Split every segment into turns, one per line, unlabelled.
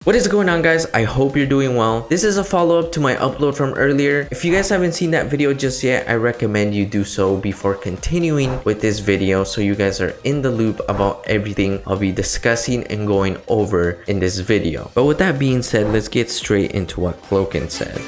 What is going on, guys? I hope you're doing well. This is a follow-up to my upload from earlier. If you guys haven't seen that video just yet, I recommend you do so before continuing with this video so you guys are in the loop about everything I'll be discussing and going over in this video. But with that being said, let's get straight into what Cloakin said.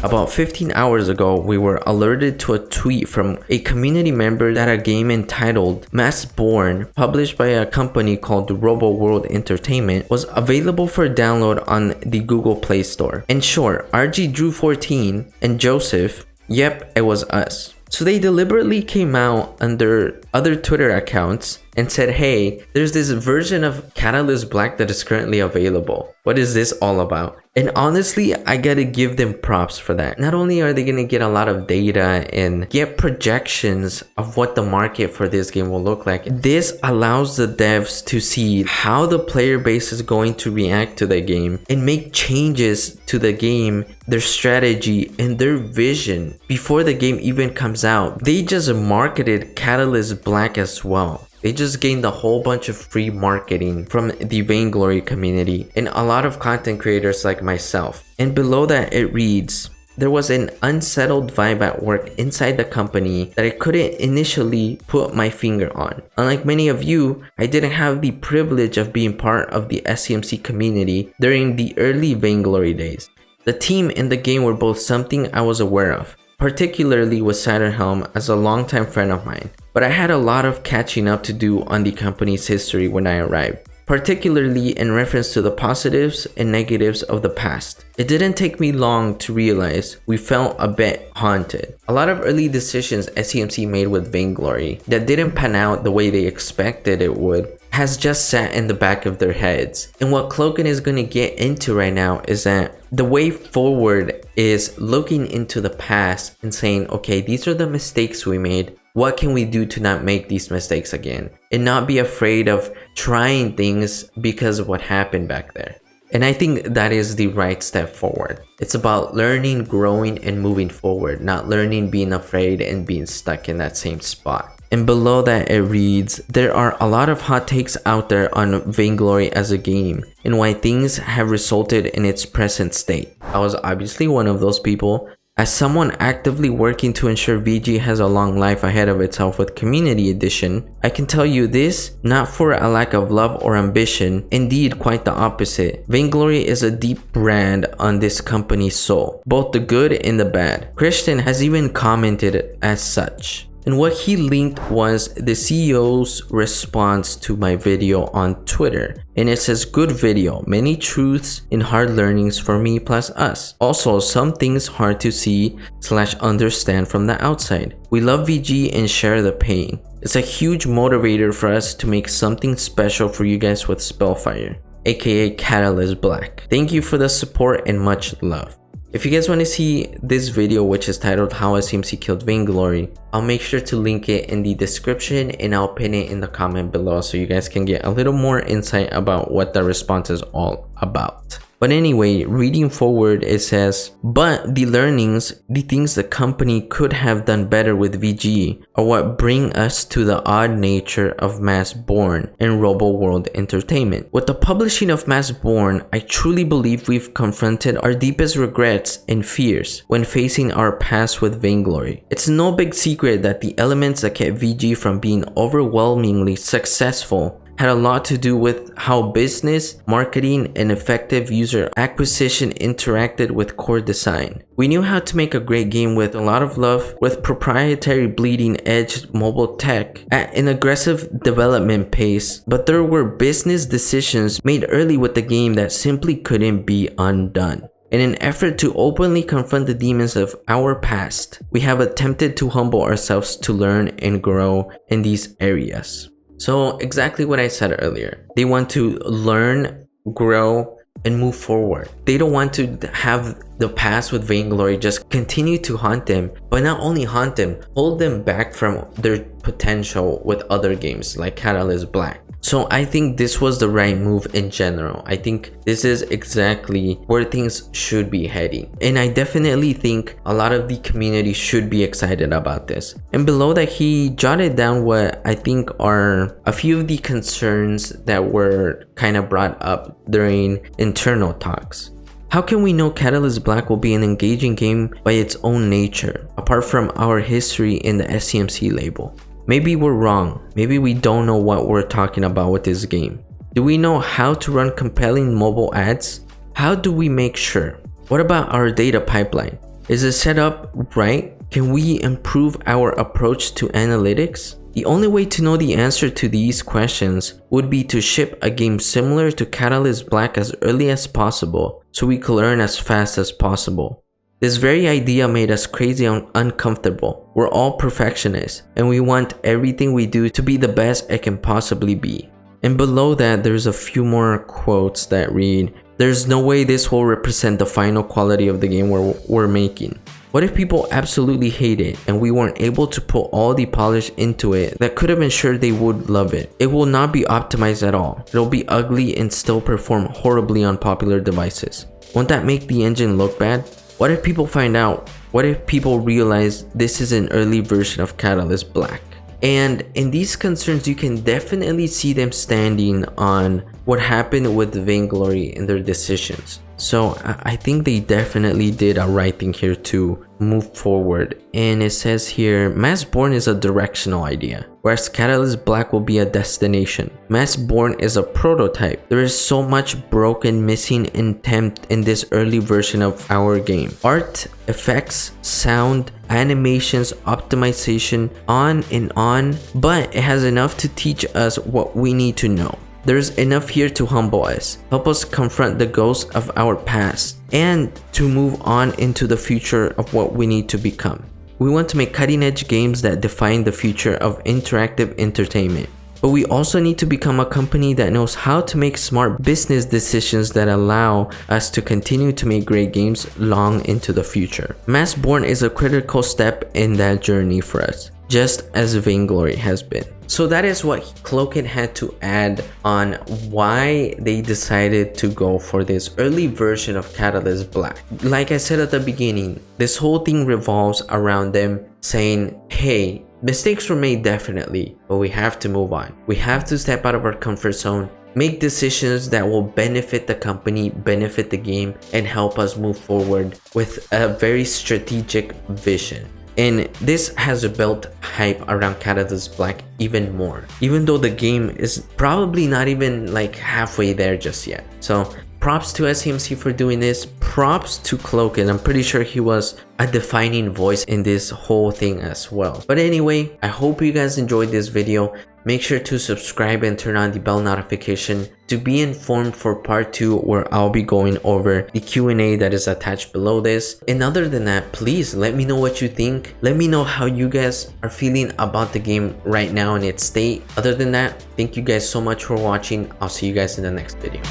About 15 hours ago, we were alerted to a tweet from a community member that a game entitled MASKBORNE, published by a company called Robo World Entertainment, was available for download on the Google Play Store. In short, RG Drew 14 and Joseph, yep, it was us. So they deliberately came out under other Twitter accounts and said, hey, there's this version of Catalyst Black that is currently available. What is this all about? And honestly, I gotta give them props for that. Not only are they gonna get a lot of data and get projections of what the market for this game will look like, this allows the devs to see how the player base is going to react to the game and make changes to the game, their strategy, and their vision before the game even comes out. They just marketed Catalyst Black as well. They just gained a whole bunch of free marketing from the Vainglory community and a lot of content creators like myself. And below that it reads, there was an unsettled vibe at work inside the company that I couldn't initially put my finger on. Unlike many of you, I didn't have the privilege of being part of the SEMC community during the early Vainglory days. The team and the game were both something I was aware of, particularly with Saturnhelm as a longtime friend of mine. But I had a lot of catching up to do on the company's history when I arrived, particularly in reference to the positives and negatives of the past. It didn't take me long to realize we felt a bit haunted. A lot of early decisions SEMC made with Vainglory that didn't pan out the way they expected it would has just sat in the back of their heads. And what Cloakin is going to get into right now is that the way forward is looking into the past and saying, okay, these are the mistakes we made. What can we do to not make these mistakes again? And not be afraid of trying things because of what happened back there. And I think that is the right step forward. It's about learning, growing, and moving forward, not learning, being afraid, and being stuck in that same spot. And below that it reads, there are a lot of hot takes out there on Vainglory as a game and why things have resulted in its present state. I was obviously one of those people. As someone actively working to ensure VG has a long life ahead of itself with Community Edition, I can tell you this, not for a lack of love or ambition, indeed quite the opposite. Vainglory is a deep brand on this company's soul, both the good and the bad. Christian has even commented as such. And what he linked was the CEO's response to my video on Twitter. And it says, good video, many truths and hard learnings for me plus us. Also, some things hard to see / understand from the outside. We love VG and share the pain. It's a huge motivator for us to make something special for you guys with Spellfire, aka Catalyst Black. Thank you for the support and much love. If you guys want to see this video, which is titled How SEMC Killed Vainglory, I'll make sure to link it in the description and I'll pin it in the comment below so you guys can get a little more insight about what the response is all about. But anyway, reading forward, it says, but the learnings, the things the company could have done better with VG are what bring us to the odd nature of MASKBORNE and Robo World Entertainment. With the publishing of MASKBORNE, I truly believe we've confronted our deepest regrets and fears when facing our past with Vainglory. It's no big secret that the elements that kept VG from being overwhelmingly successful had a lot to do with how business, marketing, and effective user acquisition interacted with core design. We knew how to make a great game with a lot of love, with proprietary bleeding edge mobile tech at an aggressive development pace, but there were business decisions made early with the game that simply couldn't be undone. In an effort to openly confront the demons of our past, we have attempted to humble ourselves to learn and grow in these areas. So exactly what I said earlier, they want to learn, grow, and move forward. They don't want to have the past with Vainglory just continue to haunt them, but not only haunt them, hold them back from their potential with other games like Catalyst Black. So I think this was the right move in general. I think this is exactly where things should be heading. And I definitely think a lot of the community should be excited about this. And below that, he jotted down what I think are a few of the concerns that were kind of brought up during internal talks. How can we know Catalyst Black will be an engaging game by its own nature, apart from our history in the SEMC label? Maybe we're wrong. Maybe we don't know what we're talking about with this game. Do we know how to run compelling mobile ads? How do we make sure? What about our data pipeline? Is it set up right? Can we improve our approach to analytics? The only way to know the answer to these questions would be to ship a game similar to Catalyst Black as early as possible so we can learn as fast as possible. This very idea made us crazy and uncomfortable. We're all perfectionists and we want everything we do to be the best it can possibly be. And below that, there's a few more quotes that read, "There's no way this will represent the final quality of the game we're making. What if people absolutely hate it and we weren't able to put all the polish into it that could have ensured they would love it? It will not be optimized at all. It'll be ugly and still perform horribly on popular devices. Won't that make the engine look bad? What if people find out? What if people realize this is an early version of Catalyst Black?" And in these concerns, you can definitely see them standing on what happened with Vainglory and their decisions. So I think they definitely did a right thing here to move forward. And it says here, MASKBORNE is a directional idea, whereas Catalyst Black will be a destination. MASKBORNE is a prototype. There is so much broken, missing intent in this early version of our game. Art, effects, sound, animations, optimization, on and on, but it has enough to teach us what we need to know. There's enough here to humble us, help us confront the ghosts of our past, and to move on into the future of what we need to become. We want to make cutting-edge games that define the future of interactive entertainment. But we also need to become a company that knows how to make smart business decisions that allow us to continue to make great games long into the future. MASKBORNE is a critical step in that journey for us, just as Vainglory has been. So that is what Cloaked had to add on why they decided to go for this early version of Catalyst Black. Like I said at the beginning, this whole thing revolves around them saying, hey, mistakes were made definitely, but we have to move on. We have to step out of our comfort zone, make decisions that will benefit the company, benefit the game, and help us move forward with a very strategic vision. And this has built hype around Catalyst Black even more, even though the game is probably not even like halfway there just yet. So props to SEMC for doing this, props to Cloaked. I'm pretty sure he was a defining voice in this whole thing as well. But anyway, I hope you guys enjoyed this video. Make sure to subscribe and turn on the bell notification to be informed for part 2, where I'll be going over the Q&A that is attached below this. And other than that, please let me know what you think. Let me know how you guys are feeling about the game right now in its state. Other than that, thank you guys so much for watching. I'll see you guys in the next video.